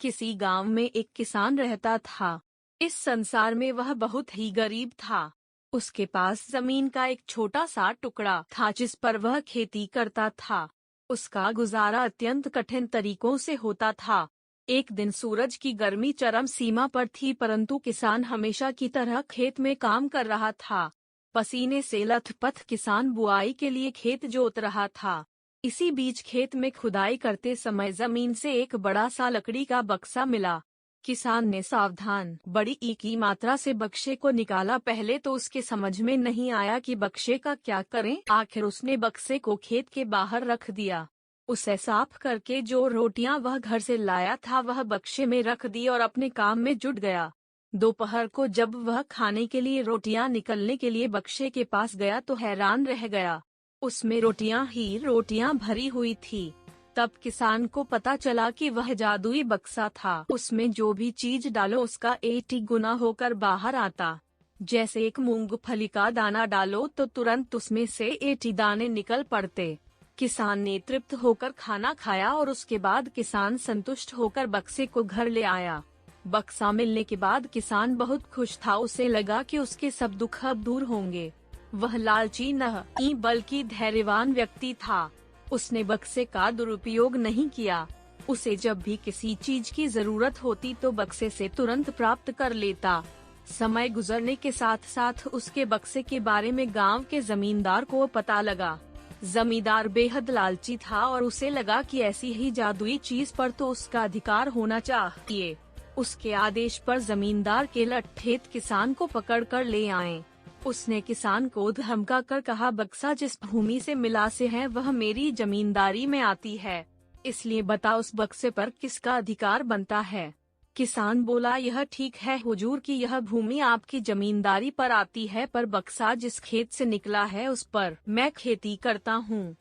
किसी गांव में एक किसान रहता था। इस संसार में वह बहुत ही गरीब था। उसके पास जमीन का एक छोटा सा टुकड़ा था जिस पर वह खेती करता था। उसका गुजारा अत्यंत कठिन तरीकों से होता था। एक दिन सूरज की गर्मी चरम सीमा पर थी, परंतु किसान हमेशा की तरह खेत में काम कर रहा था। पसीने से लथपथ किसान बुआई के लिए खेत जोत रहा था। इसी बीच खेत में खुदाई करते समय जमीन से एक बड़ा सा लकड़ी का बक्सा मिला। किसान ने सावधान बड़ी ई की मात्रा से बक्से को निकाला। पहले तो उसके समझ में नहीं आया कि बक्से का क्या करें। आखिर उसने बक्से को खेत के बाहर रख दिया। उसे साफ करके जो रोटियां वह घर से लाया था वह बक्से में रख दी और अपने काम में जुट गया। दोपहर को जब वह खाने के लिए रोटियां निकलने के लिए बक्से के पास गया तो हैरान रह गया। उसमें रोटियां ही रोटियां भरी हुई थी। तब किसान को पता चला कि वह जादुई बक्सा था। उसमें जो भी चीज डालो उसका 80 गुना होकर बाहर आता। जैसे एक मूंगफली का दाना डालो तो तुरंत उसमें से 80 दाने निकल पड़ते। किसान ने तृप्त होकर खाना खाया और उसके बाद किसान संतुष्ट होकर बक्से को घर ले आया। बक्सा मिलने के बाद किसान बहुत खुश था। उसे लगा कि उसके सब दुख अब दूर होंगे। वह लालची नहीं बल्कि धैर्यवान व्यक्ति था। उसने बक्से का दुरुपयोग नहीं किया। उसे जब भी किसी चीज की जरूरत होती तो बक्से से तुरंत प्राप्त कर लेता। समय गुजरने के साथ साथ उसके बक्से के बारे में गांव के जमींदार को पता लगा। जमींदार बेहद लालची था और उसे लगा कि ऐसी ही जादुई चीज पर तो उसका अधिकार होना चाहिए। उसके आदेश पर जमींदार के लठेत किसान को पकड़कर ले आए। उसने किसान को धमका कर कहा, बक्सा जिस भूमि से मिला से है वह मेरी जमींदारी में आती है, इसलिए बता उस बक्से पर किसका अधिकार बनता है। किसान बोला, यह ठीक है हुजूर कि यह भूमि आपकी जमींदारी पर आती है, पर बक्सा जिस खेत से निकला है उस पर मैं खेती करता हूँ,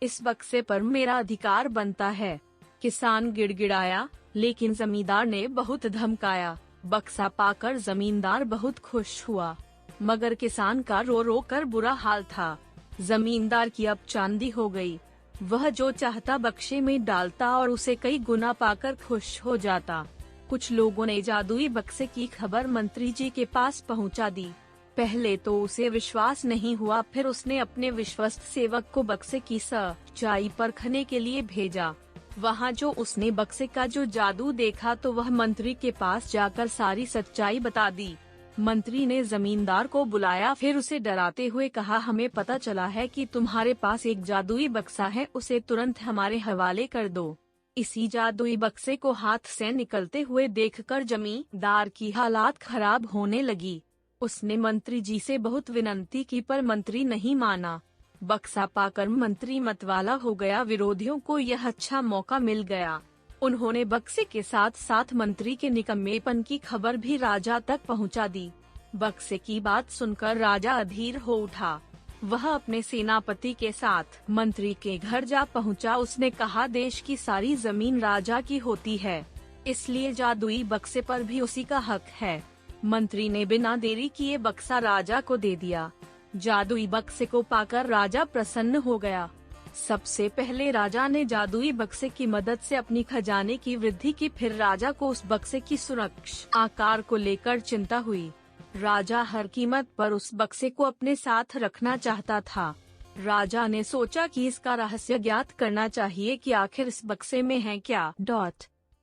इस बक्से पर मेरा अधिकार बनता है। किसान गिड़गिड़ाया, लेकिन जमींदार ने बहुत धमकाया। बक्सा पाकर जमींदार बहुत खुश हुआ, मगर किसान का रो रो कर बुरा हाल था। जमींदार की अब चांदी हो गई। वह जो चाहता बक्से में डालता और उसे कई गुना पाकर खुश हो जाता। कुछ लोगों ने जादुई बक्से की खबर मंत्री जी के पास पहुंचा दी। पहले तो उसे विश्वास नहीं हुआ, फिर उसने अपने विश्वस्त सेवक को बक्से की सच्चाई परखने के लिए भेजा। वहां जो उसने बक्से का जो जादू देखा तो वह मंत्री के पास जाकर सारी सच्चाई बता दी। मंत्री ने जमींदार को बुलाया, फिर उसे डराते हुए कहा, हमें पता चला है कि तुम्हारे पास एक जादुई बक्सा है, उसे तुरंत हमारे हवाले कर दो। इसी जादुई बक्से को हाथ से निकलते हुए देखकर जमींदार की हालात खराब होने लगी। उसने मंत्री जी से बहुत विनती की पर मंत्री नहीं माना। बक्सा पाकर मंत्री मतवाला हो गया। विरोधियों को यह अच्छा मौका मिल गया। उन्होंने बक्से के साथ साथ मंत्री के निकम्मेपन की खबर भी राजा तक पहुंचा दी। बक्से की बात सुनकर राजा अधीर हो उठा। वह अपने सेनापति के साथ मंत्री के घर जा पहुंचा। उसने कहा, देश की सारी जमीन राजा की होती है, इसलिए जादुई बक्से पर भी उसी का हक है। मंत्री ने बिना देरी किए बक्सा राजा को दे दिया। जादुई बक्से को पाकर राजा प्रसन्न हो गया। सबसे पहले राजा ने जादुई बक्से की मदद से अपनी खजाने की वृद्धि की, फिर राजा को उस बक्से की सुरक्षा आकार को लेकर चिंता हुई। राजा हर कीमत पर उस बक्से को अपने साथ रखना चाहता था। राजा ने सोचा कि इसका रहस्य ज्ञात करना चाहिए कि आखिर इस बक्से में है क्या।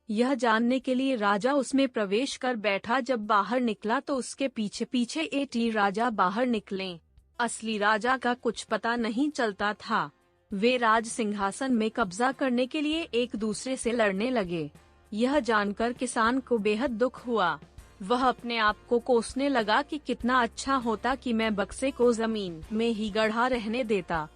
यह जानने के लिए राजा उसमें प्रवेश कर बैठा। जब बाहर निकला तो उसके पीछे पीछे 80 राजा बाहर निकले। असली राजा का कुछ पता नहीं चलता था। वे राज सिंहासन में कब्जा करने के लिए एक दूसरे से लड़ने लगे। यह जानकर किसान को बेहद दुख हुआ। वह अपने आप को कोसने लगा कि कितना अच्छा होता कि मैं बक्से को जमीन में ही गढ़ा रहने देता।